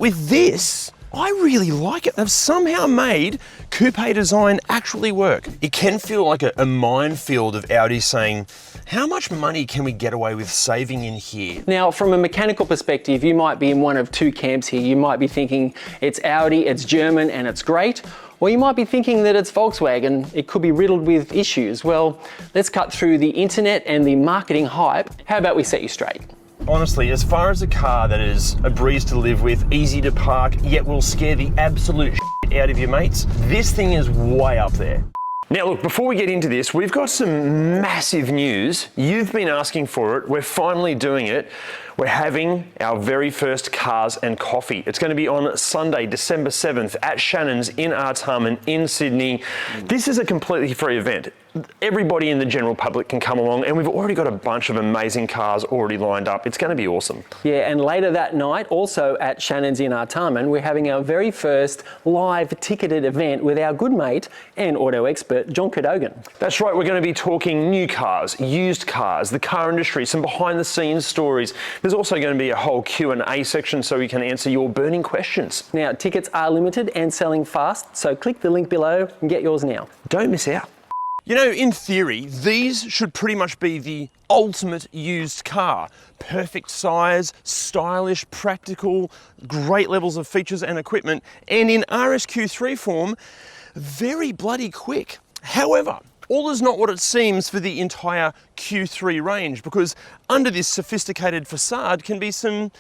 With this, I really like it. They've somehow made coupe design actually work. It can feel like a minefield of Audi saying, how much money can we get away with saving in here? Now, from a mechanical perspective, you might be in one of two camps here. You might be thinking it's Audi, it's German, and it's great. Or you might be thinking that it's Volkswagen, it could be riddled with issues. Well, let's cut through the internet and the marketing hype. How about we set you straight? Honestly, as far as a car that is a breeze to live with, easy to park, yet will scare the absolute shit out of your mates, this thing is way up there. Now look, before we get into this, we've got some massive news. You've been asking for it. We're finally doing it. We're having our very first Cars and Coffee. It's going to be on Sunday, December 7th at Shannon's in Artarmon in Sydney. This is a completely free event. Everybody in the general public can come along, and we've already got a bunch of amazing cars already lined up. It's going to be awesome. Yeah, and later that night, also at Shannon's in Artarmon, we're having our very first live ticketed event with our good mate and auto expert, John Cadogan. That's right, we're going to be talking new cars, used cars, the car industry, some behind the scenes stories. There's also going to be a whole Q&A section so we can answer your burning questions. Now, tickets are limited and selling fast, so click the link below and get yours now. Don't miss out. You know, in theory, these should pretty much be the ultimate used car. Perfect size, stylish, practical, great levels of features and equipment, and in RS Q3 form, very bloody quick. However, all is not what it seems for the entire Q3 range, because under this sophisticated facade can be some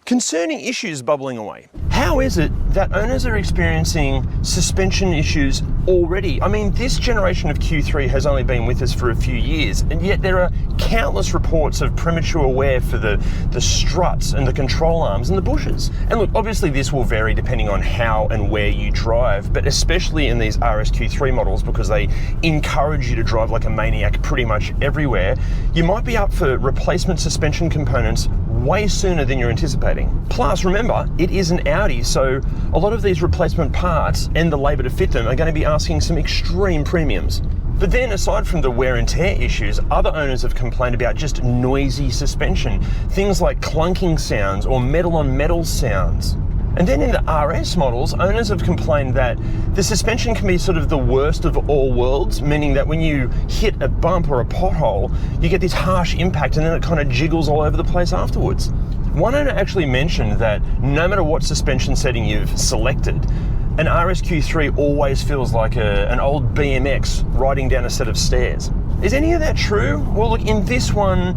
concerning issues bubbling away. How is it that owners are experiencing suspension issues already? I mean, this generation of Q3 has only been with us for a few years, and yet there are countless reports of premature wear for the struts and the control arms and the bushes. And look, obviously this will vary depending on how and where you drive, but especially in these RS Q3 models, because they encourage you to drive like a maniac pretty much everywhere, you might be up for replacement suspension components way sooner than you're anticipating. Plus, remember, it is an Audi, so a lot of these replacement parts and the labour to fit them are going to be asking some extreme premiums. But then, aside from the wear and tear issues, other owners have complained about just noisy suspension, things like clunking sounds or metal on metal sounds. And then in the RS models, owners have complained that the suspension can be sort of the worst of all worlds, meaning that when you hit a bump or a pothole, you get this harsh impact and then it kind of jiggles all over the place afterwards. One owner actually mentioned that no matter what suspension setting you've selected, an RS Q3 always feels like an old BMX riding down a set of stairs. Is any of that true? Well, look, in this one,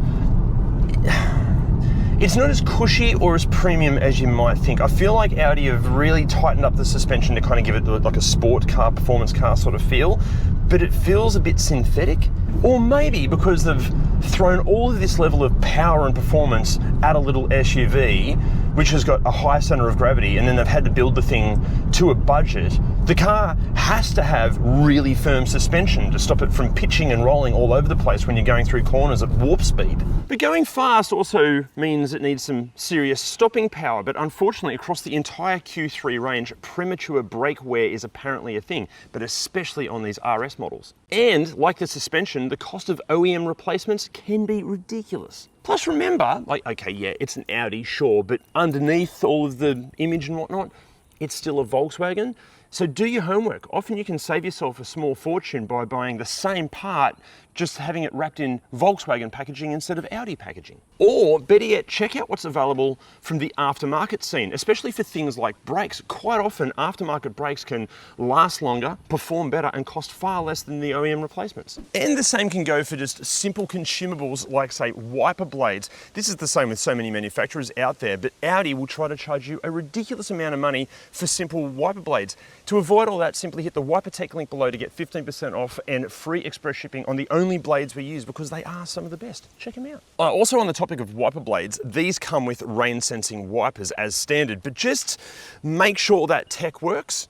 it's not as cushy or as premium as you might think. I feel like Audi have really tightened up the suspension to kind of give it like a sport car, performance car sort of feel, but it feels a bit synthetic. Or maybe because they've thrown all of this level of power and performance at a little SUV, which has got a high center of gravity, and then they've had to build the thing to a budget. The car has to have really firm suspension to stop it from pitching and rolling all over the place when you're going through corners at warp speed. But going fast also means it needs some serious stopping power, but unfortunately across the entire Q3 range, premature brake wear is apparently a thing, but especially on these RS models. And like the suspension, the cost of OEM replacements can be ridiculous. Plus remember, like, okay, yeah, it's an Audi, sure, but underneath all of the image and whatnot, it's still a Volkswagen. So do your homework. Often you can save yourself a small fortune by buying the same part, just having it wrapped in Volkswagen packaging instead of Audi packaging. Or better yet, check out what's available from the aftermarket scene, especially for things like brakes. Quite often, aftermarket brakes can last longer, perform better, and cost far less than the OEM replacements. And the same can go for just simple consumables like, say, wiper blades. This is the same with so many manufacturers out there, but Audi will try to charge you a ridiculous amount of money for simple wiper blades. To avoid all that, simply hit the Wipertech link below to get 15% off and free express shipping on the only blades we use, because they are some of the best. Check them out. Also on the topic of wiper blades, these come with rain sensing wipers as standard, but just make sure that tech works.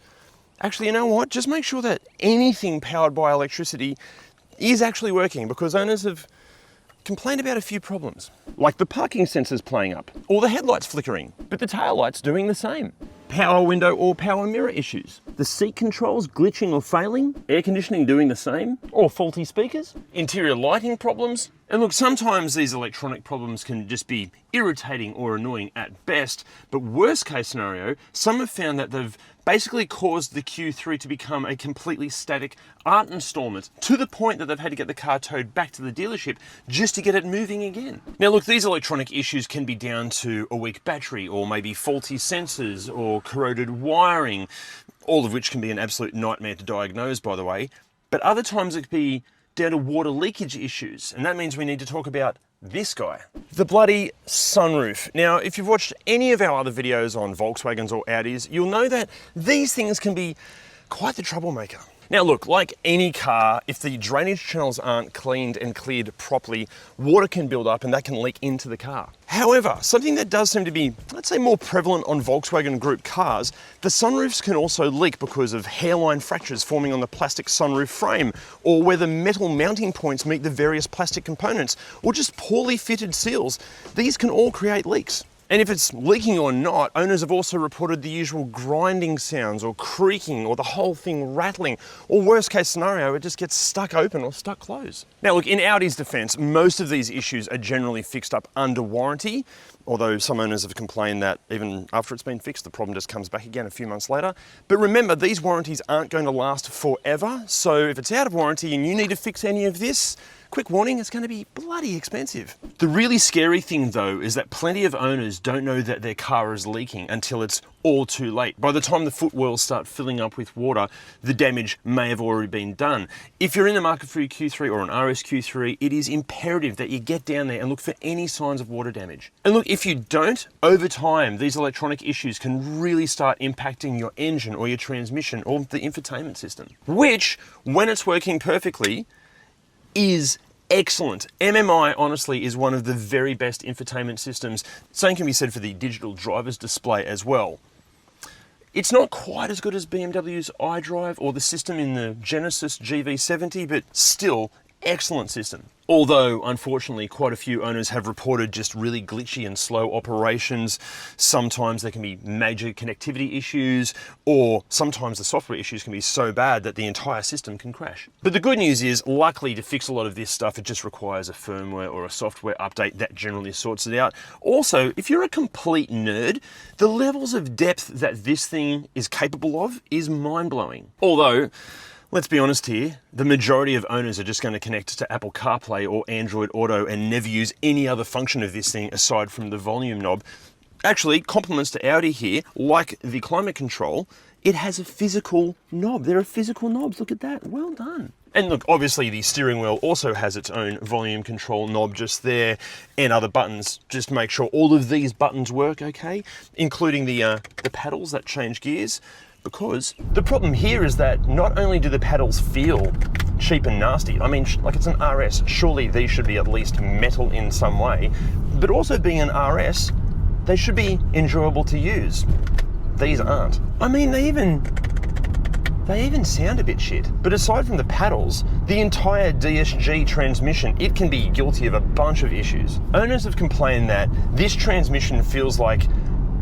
Actually, you know what? Just make sure that anything powered by electricity is actually working, because owners have complained about a few problems, like the parking sensors playing up, or the headlights flickering, but the taillights doing the same. Power window or power mirror issues, the seat controls glitching or failing, air conditioning doing the same, or faulty speakers, interior lighting problems, And look, sometimes these electronic problems can just be irritating or annoying at best, but worst case scenario, some have found that they've basically caused the Q3 to become a completely static art installment, to the point that they've had to get the car towed back to the dealership just to get it moving again. Now look, these electronic issues can be down to a weak battery, or maybe faulty sensors, or corroded wiring, all of which can be an absolute nightmare to diagnose, by the way. But other times it could be down to water leakage issues, and that means we need to talk about this guy, the bloody sunroof. Now, if you've watched any of our other videos on Volkswagens or Audis, you'll know that these things can be quite the troublemaker. Now look, like any car, if the drainage channels aren't cleaned and cleared properly, water can build up and that can leak into the car. However, something that does seem to be, let's say, more prevalent on Volkswagen Group cars, the sunroofs can also leak because of hairline fractures forming on the plastic sunroof frame, or where the metal mounting points meet the various plastic components, or just poorly fitted seals. These can all create leaks. And if it's leaking or not, owners have also reported the usual grinding sounds or creaking or the whole thing rattling, or worst case scenario, it just gets stuck open or stuck closed. Now look, in Audi's defense, most of these issues are generally fixed up under warranty, although some owners have complained that even after it's been fixed, the problem just comes back again a few months later. But remember, these warranties aren't going to last forever, so if it's out of warranty and you need to fix any of this, quick warning, it's going to be bloody expensive. The really scary thing though is that plenty of owners don't know that their car is leaking until it's all too late. By the time the footwells start filling up with water, the damage may have already been done. If you're in the market for a Q3 or an RS Q3, it is imperative that you get down there and look for any signs of water damage. And look, if you don't, over time, these electronic issues can really start impacting your engine or your transmission or the infotainment system, which, when it's working perfectly, is excellent. MMI, honestly, is one of the very best infotainment systems. Same can be said for the digital driver's display as well. It's not quite as good as BMW's iDrive or the system in the Genesis GV70, but still, excellent system. Although, unfortunately, quite a few owners have reported just really glitchy and slow operations. Sometimes there can be major connectivity issues, or sometimes the software issues can be so bad that the entire system can crash. But the good news is, luckily, to fix a lot of this stuff, it just requires a firmware or a software update that generally sorts it out. Also, if you're a complete nerd, the levels of depth that this thing is capable of is mind-blowing. Although, let's be honest here, the majority of owners are just going to connect to Apple CarPlay or Android Auto and never use any other function of this thing aside from the volume knob. Actually, compliments to Audi here, like the climate control, it has a physical knob. There are physical knobs, look at that, well done. And look, obviously the steering wheel also has its own volume control knob just there, and other buttons. Just make sure all of these buttons work okay, including the paddles that change gears. Because the problem here is that not only do the pedals feel cheap and nasty, I mean, like it's an RS, surely these should be at least metal in some way, but also being an RS, they should be enjoyable to use. These aren't. I mean, they even sound a bit shit. But aside from the paddles, the entire DSG transmission, it can be guilty of a bunch of issues. Owners have complained that this transmission feels like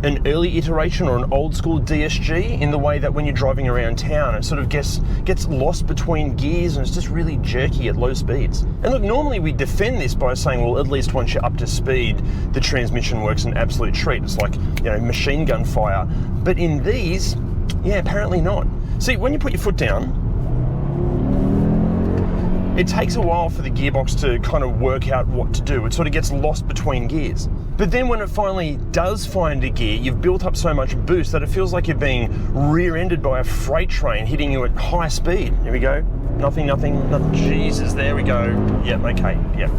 an early iteration or an old school DSG, in the way that when you're driving around town, it sort of gets lost between gears and it's just really jerky at low speeds. And look, normally we defend this by saying, well, at least once you're up to speed, the transmission works an absolute treat. It's like, you know, machine gun fire. But in these, yeah, apparently not. See, when you put your foot down, it takes a while for the gearbox to kind of work out what to do. It sort of gets lost between gears. But then when it finally does find a gear, you've built up so much boost that it feels like you're being rear-ended by a freight train hitting you at high speed. Here we go. Nothing. Jesus, there we go. Yep, okay, yep.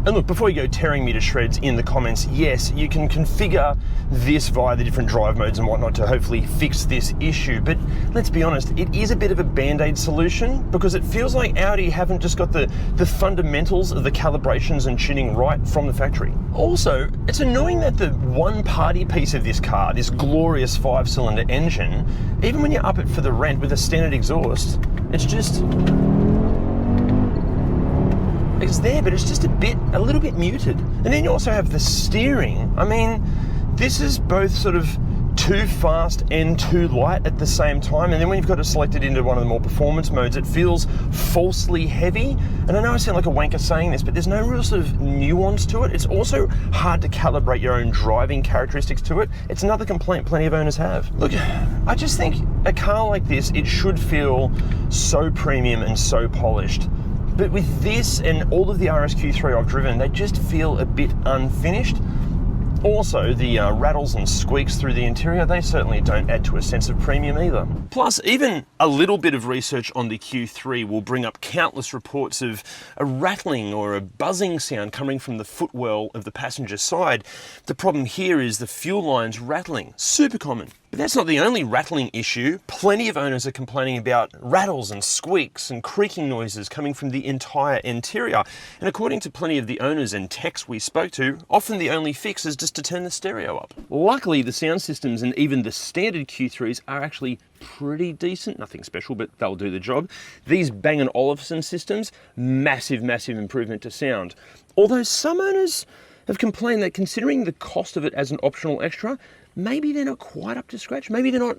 And look, before you go tearing me to shreds in the comments, yes, you can configure this via the different drive modes and whatnot to hopefully fix this issue. But let's be honest, it is a bit of a band-aid solution, because it feels like Audi haven't just got the fundamentals of the calibrations and tuning right from the factory. Also, it's annoying that the one party piece of this car, this glorious 5-cylinder engine, even when you up it for the rent with a standard exhaust, it's there, but it's just a little bit muted. And then you also have the steering. I mean, this is both sort of too fast and too light at the same time. And then when you've got it selected into one of the more performance modes, it feels falsely heavy. And I know I sound like a wanker saying this, but there's no real sort of nuance to it. It's also hard to calibrate your own driving characteristics to it. It's another complaint plenty of owners have. Look, I just think a car like this, it should feel so premium and so polished. But with this and all of the RS Q3 I've driven, they just feel a bit unfinished. Also, the rattles and squeaks through the interior, they certainly don't add to a sense of premium either. Plus, even a little bit of research on the Q3 will bring up countless reports of a rattling or a buzzing sound coming from the footwell of the passenger side. The problem here is the fuel lines rattling, super common. But that's not the only rattling issue. Plenty of owners are complaining about rattles and squeaks and creaking noises coming from the entire interior. And according to plenty of the owners and techs we spoke to, often the only fix is just to turn the stereo up. Luckily, the sound systems and even the standard Q3s are actually pretty decent. Nothing special, but they'll do the job. These Bang & Olufsen systems, massive improvement to sound. Although some owners have complained that considering the cost of it as an optional extra, maybe they're not quite up to scratch. Maybe they're not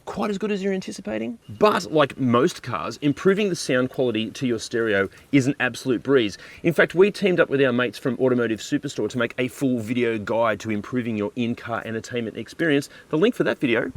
quite as good as you're anticipating. But like most cars, improving the sound quality to your stereo is an absolute breeze. In fact, we teamed up with our mates from Automotive Superstore to make a full video guide to improving your in-car entertainment experience. The link for that video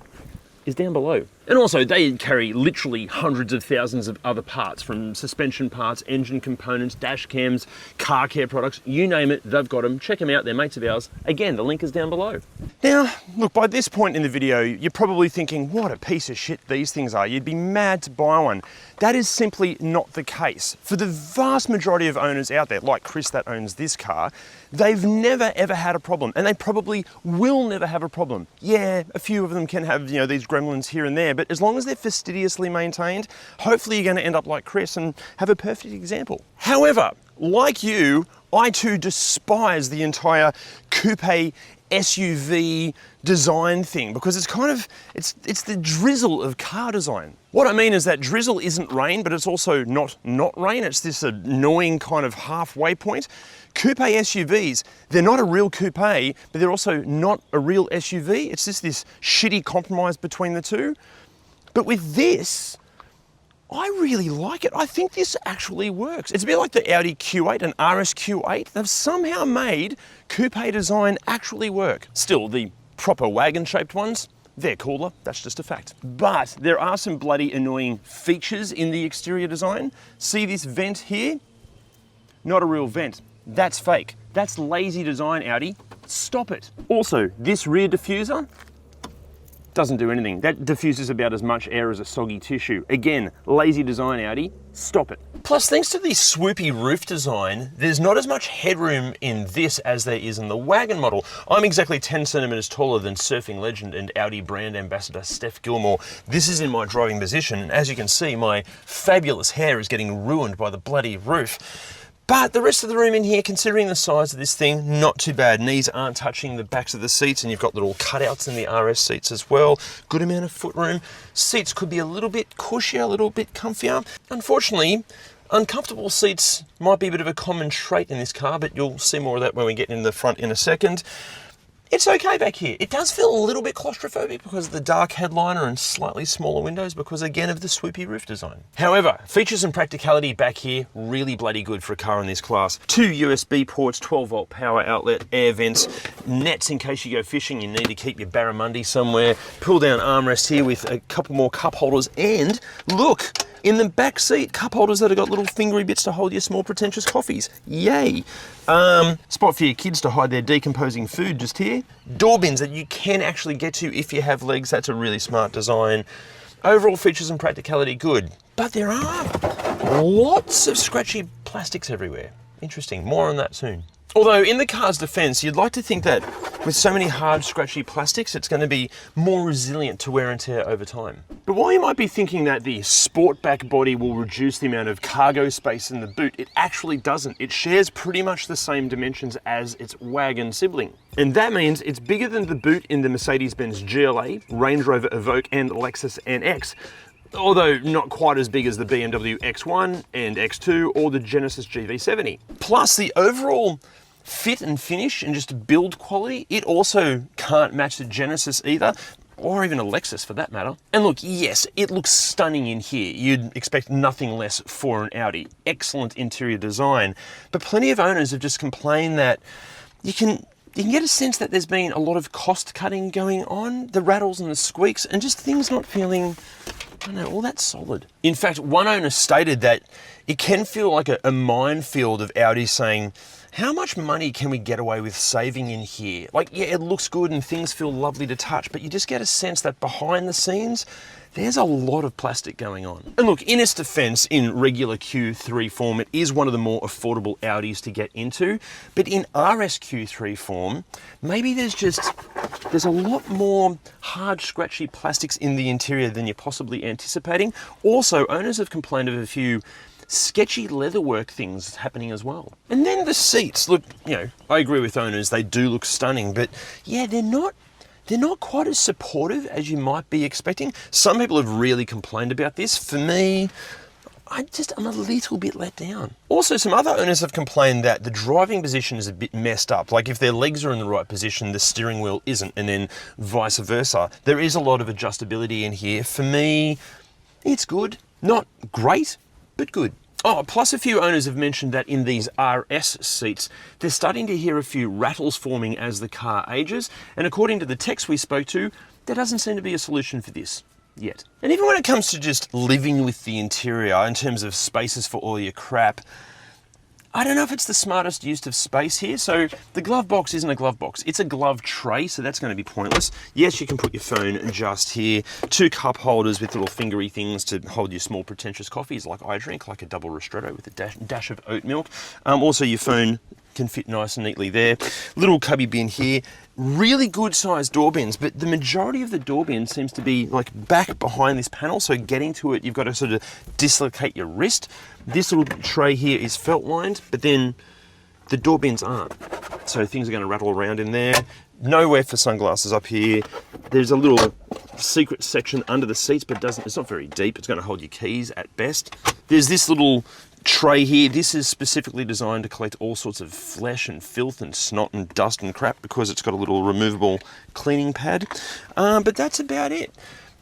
is down below. And also, they carry literally hundreds of thousands of other parts, from suspension parts, engine components, dash cams, car care products, you name it, they've got them. Check them out, they're mates of ours. Again, the link is down below. Now, look, by this point in the video, you're probably thinking, what a piece of shit these things are. You'd be mad to buy one. That is simply not the case. For the vast majority of owners out there, like Chris that owns this car, they've never ever had a problem, and they probably will never have a problem. Yeah, a few of them can have, these gremlins here and there, but as long as they're fastidiously maintained, hopefully you're going to end up like Chris and have a perfect example. However, like you, I too despise the entire coupe SUV design thing, because it's the drizzle of car design. What I mean is that drizzle isn't rain, but it's also not rain. It's this annoying kind of halfway point. Coupe SUVs, they're not a real coupe, but they're also not a real SUV. It's just this shitty compromise between the two. But with this, I really like it. I think this actually works. It's a bit like the Audi Q8 and RS Q8. They've somehow made coupe design actually work. Still, the proper wagon-shaped ones, they're cooler, that's just a fact. But there are some bloody annoying features in the exterior design. See this vent here? Not a real vent. That's fake. That's lazy design, Audi. Stop it. Also, this rear diffuser doesn't do anything. That diffuses about as much air as a soggy tissue. Again, lazy design, Audi. Stop it. Plus, thanks to the swoopy roof design, there's not as much headroom in this as there is in the wagon model. I'm exactly 10 centimeters taller than surfing legend and Audi brand ambassador Steph Gilmore. This is in my driving position, and as you can see, my fabulous hair is getting ruined by the bloody roof. But the rest of the room in here, considering the size of this thing, not too bad. Knees aren't touching the backs of the seats, and you've got little cutouts in the RS seats as well. Good amount of footroom. Seats could be a little bit cushier, a little bit comfier. Unfortunately, uncomfortable seats might be a bit of a common trait in this car, but you'll see more of that when we get in the front in a second. It's okay back here. It does feel a little bit claustrophobic because of the dark headliner and slightly smaller windows because, again, of the swoopy roof design. However, features and practicality back here, really bloody good for a car in this class. 2 USB ports, 12-volt power outlet, air vents, nets in case you go fishing, you need to keep your barramundi somewhere, pull-down armrest here with a couple more cup holders, and look, in the back seat, cup holders that have got little fingery bits to hold your small pretentious coffees. Yay. Spot for your kids to hide their decomposing food just here. Door bins that you can actually get to if you have legs. That's a really smart design. Overall features and practicality, good. But there are lots of scratchy plastics everywhere. Interesting, more on that soon. Although, in the car's defense, you'd like to think that with so many hard, scratchy plastics, it's going to be more resilient to wear and tear over time. But while you might be thinking that the Sportback body will reduce the amount of cargo space in the boot, it actually doesn't. It shares pretty much the same dimensions as its wagon sibling. And that means it's bigger than the boot in the Mercedes-Benz GLA, Range Rover Evoque, and Lexus NX. Although not quite as big as the BMW X1 and X2 or the Genesis GV70. Plus, the overall fit and finish and just build quality, it also can't match the Genesis either, or even a Lexus for that matter. And look, yes, it looks stunning in here. You'd expect nothing less for an Audi. Excellent interior design. But plenty of owners have just complained that you can get a sense that there's been a lot of cost cutting going on, the rattles and the squeaks, and just things not feeling, I don't know, all that solid. In fact, one owner stated that it can feel like a minefield of Audi saying, how much money can we get away with saving in here? Like, yeah, it looks good and things feel lovely to touch, but you just get a sense that behind the scenes, there's a lot of plastic going on. And look, in its defense, in regular Q3 form, it is one of the more affordable Audis to get into, but in RS Q3 form, maybe there's a lot more hard, scratchy plastics in the interior than you're possibly anticipating. Also, owners have complained of a few sketchy leatherwork things happening as well. And then the seats, look, you know, I agree with owners, they do look stunning, but yeah, they're not quite as supportive as you might be expecting. Some people have really complained about this. For me, I'm a little bit let down. Also, some other owners have complained that the driving position is a bit messed up. Like if their legs are in the right position, the steering wheel isn't, and then vice versa. There is a lot of adjustability in here. For me, it's good. Not great, but good. Oh, plus a few owners have mentioned that in these RS seats, they're starting to hear a few rattles forming as the car ages, and according to the techs we spoke to, there doesn't seem to be a solution for this yet. And even when it comes to just living with the interior in terms of spaces for all your crap, I don't know if it's the smartest use of space here. So the glove box isn't a glove box, it's a glove tray, so that's going to be pointless. Yes, you can put your phone just here, 2 cup holders with little fingery things to hold your small pretentious coffees like I drink, like a double ristretto with a dash of oat milk. Also your phone can fit nice and neatly there. Little cubby bin here. Really good sized door bins, but the majority of the door bin seems to be like back behind this panel, so getting to it, you've got to sort of dislocate your wrist. This little tray here is felt lined, but then the door bins aren't. So things are going to rattle around in there. Nowhere for sunglasses up here. There's a little secret section under the seats, but it's not very deep. It's going to hold your keys at best. There's this little tray here. This is specifically designed to collect all sorts of flesh and filth and snot and dust and crap because it's got a little removable cleaning pad. But that's about it.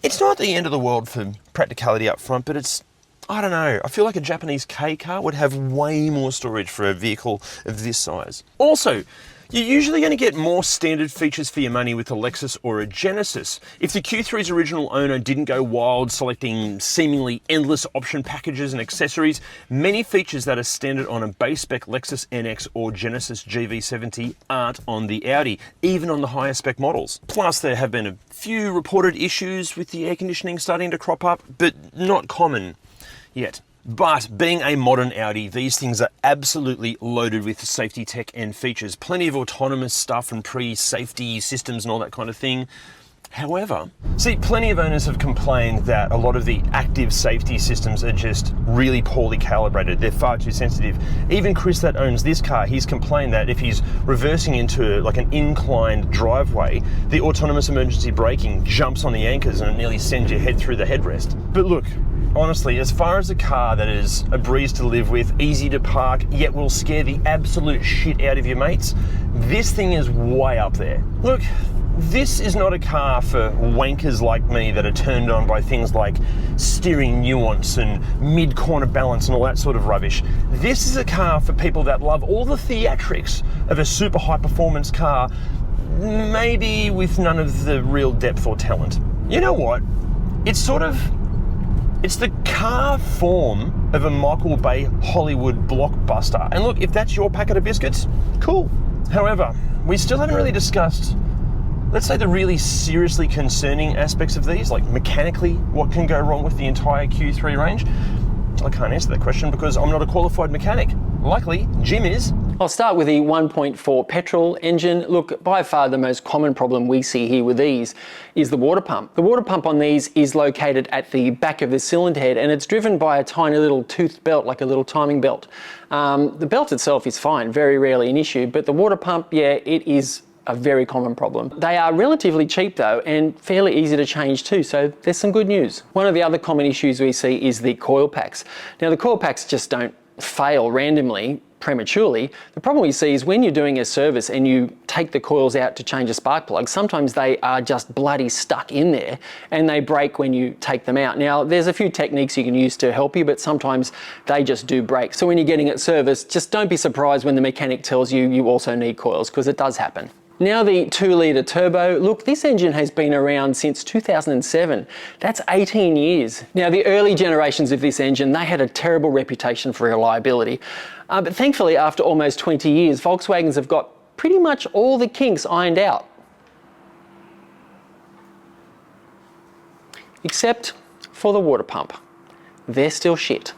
It's not the end of the world for practicality up front, but it's, I don't know, I feel like a Japanese K car would have way more storage for a vehicle of this size. Also, you're usually going to get more standard features for your money with a Lexus or a Genesis. If the Q3's original owner didn't go wild selecting seemingly endless option packages and accessories, many features that are standard on a base spec Lexus NX or Genesis GV70 aren't on the Audi, even on the higher spec models. Plus, there have been a few reported issues with the air conditioning starting to crop up, but not common yet. But being a modern Audi, these things are absolutely loaded with safety tech and features. Plenty of autonomous stuff and pre-safety systems and all that kind of thing. However, see, plenty of owners have complained that a lot of the active safety systems are just really poorly calibrated. They're far too sensitive. Even Chris that owns this car, he's complained that if he's reversing into like an inclined driveway, the autonomous emergency braking jumps on the anchors and it nearly sends your head through the headrest. But look, honestly, as far as a car that is a breeze to live with, easy to park, yet will scare the absolute shit out of your mates, this thing is way up there. Look, this is not a car for wankers like me that are turned on by things like steering nuance and mid-corner balance and all that sort of rubbish. This is a car for people that love all the theatrics of a super high performance car, maybe with none of the real depth or talent. You know what? It's the car form of a Michael Bay Hollywood blockbuster. And look, if that's your packet of biscuits, cool. However, we still haven't really discussed, let's say, the really seriously concerning aspects of these, like mechanically, what can go wrong with the entire Q3 range? I can't answer that question because I'm not a qualified mechanic. Luckily, Jim is. I'll start with the 1.4 petrol engine. Look, by far the most common problem we see here with these is the water pump. The water pump on these is located at the back of the cylinder head and it's driven by a tiny little toothed belt, like a little timing belt. The belt itself is fine, very rarely an issue, but the water pump, yeah, it is a very common problem. They are relatively cheap though and fairly easy to change too, so there's some good news. One of the other common issues we see is the coil packs. Now the coil packs just don't fail randomly. prematurely. The problem we see is when you're doing a service and you take the coils out to change a spark plug, sometimes they are just bloody stuck in there and they break when you take them out. Now, there's a few techniques you can use to help you, but sometimes they just do break. So when you're getting it serviced, just don't be surprised when the mechanic tells you you also need coils, because it does happen. Now the 2-litre turbo, look, this engine has been around since 2007. That's 18 years. Now the early generations of this engine, they had a terrible reputation for reliability. But thankfully, after almost 20 years, Volkswagens have got pretty much all the kinks ironed out. Except for the water pump. They're still shit.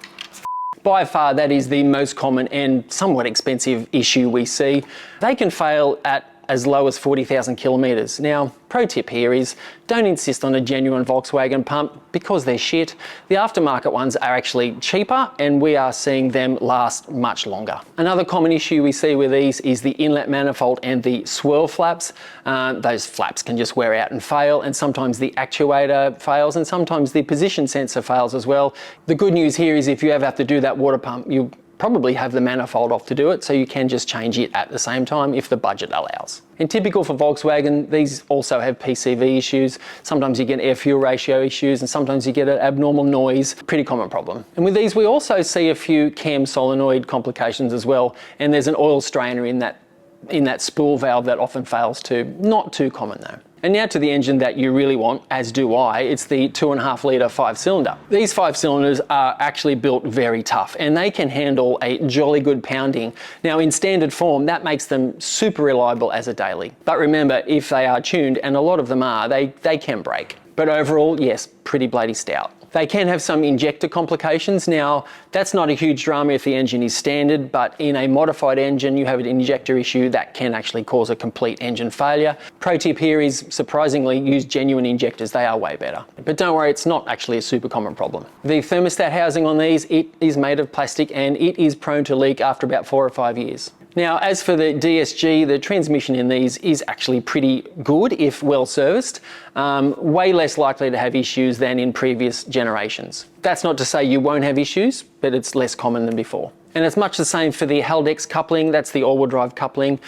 By far, that is the most common and somewhat expensive issue we see. They can fail at as low as 40,000 kilometres. Now, pro tip here is don't insist on a genuine Volkswagen pump because they're shit. The aftermarket ones are actually cheaper and we are seeing them last much longer. Another common issue we see with these is the inlet manifold and the swirl flaps. Those flaps can just wear out and fail, and sometimes the actuator fails and sometimes the position sensor fails as well. The good news here is if you ever have to do that water pump, you probably have the manifold off to do it, so you can just change it at the same time if the budget allows. And typical for Volkswagen, these also have PCV issues. Sometimes you get air-fuel ratio issues and sometimes you get an abnormal noise. Pretty common problem. And with these, we also see a few cam solenoid complications as well, and there's an oil strainer in that spool valve that often fails too. Not too common though. And now to the engine that you really want, as do I, it's the 2.5 litre 5-cylinder. These 5 cylinders are actually built very tough and they can handle a jolly good pounding. Now in standard form, that makes them super reliable as a daily. But remember, if they are tuned, and a lot of them are, they can break. But overall, yes, pretty bloody stout. They can have some injector complications. Now, that's not a huge drama if the engine is standard, but in a modified engine, you have an injector issue that can actually cause a complete engine failure. Pro tip here is, surprisingly, use genuine injectors. They are way better. But don't worry, it's not actually a super common problem. The thermostat housing on these, it is made of plastic and it is prone to leak after about 4 or 5 years. Now, as for the DSG, the transmission in these is actually pretty good if well serviced, way less likely to have issues than in previous generations. That's not to say you won't have issues, but it's less common than before. And it's much the same for the Haldex coupling, that's the all-wheel drive coupling.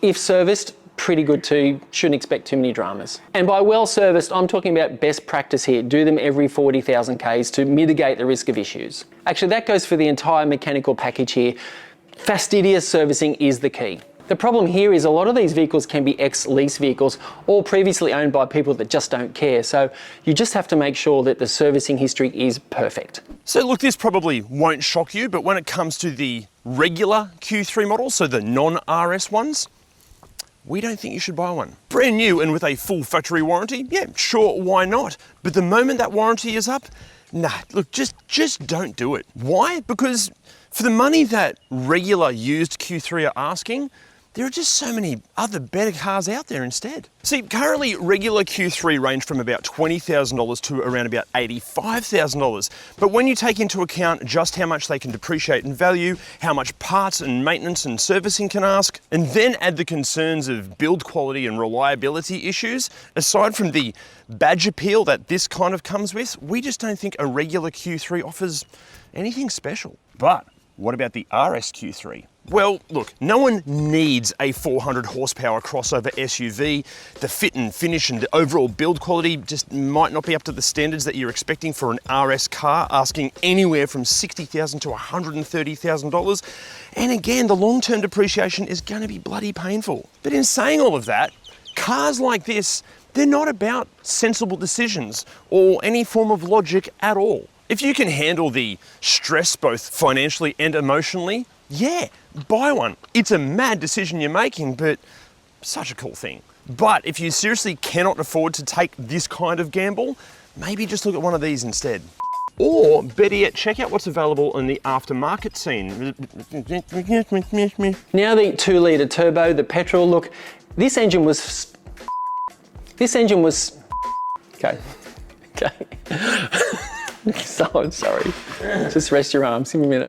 If serviced, pretty good too, shouldn't expect too many dramas. And by well serviced, I'm talking about best practice here. Do them every 40,000 Ks to mitigate the risk of issues. Actually, that goes for the entire mechanical package here. Fastidious servicing is the key. The problem here is a lot of these vehicles can be ex-lease vehicles or previously owned by people that just don't care. So you just have to make sure that the servicing history is perfect. So look, this probably won't shock you, but when it comes to the regular Q3 models, so the non-RS ones, we don't think you should buy one. Brand new and with a full factory warranty, yeah, sure, why not? But the moment that warranty is up, nah, look, just don't do it. Why? Because for the money that regular used Q3 are asking, there are just so many other better cars out there instead. See, currently regular Q3 range from about $20,000 to around about $85,000. But when you take into account just how much they can depreciate in value, how much parts and maintenance and servicing can ask, and then add the concerns of build quality and reliability issues, aside from the badge appeal that this kind of comes with, we just don't think a regular Q3 offers anything special. But what about the RS Q3? Well, look, no one needs a 400 horsepower crossover SUV. The fit and finish and the overall build quality just might not be up to the standards that you're expecting for an RS car, asking anywhere from $60,000 to $130,000. And again, the long-term depreciation is going to be bloody painful. But in saying all of that, cars like this, they're not about sensible decisions or any form of logic at all. If you can handle the stress both financially and emotionally, yeah, buy one. It's a mad decision you're making, but such a cool thing. But if you seriously cannot afford to take this kind of gamble, maybe just look at one of these instead. Or better yet, check out what's available in the aftermarket scene. Now the 2-litre turbo, the petrol, look, this engine was, okay. So I'm sorry. Just rest your arms, give me a minute.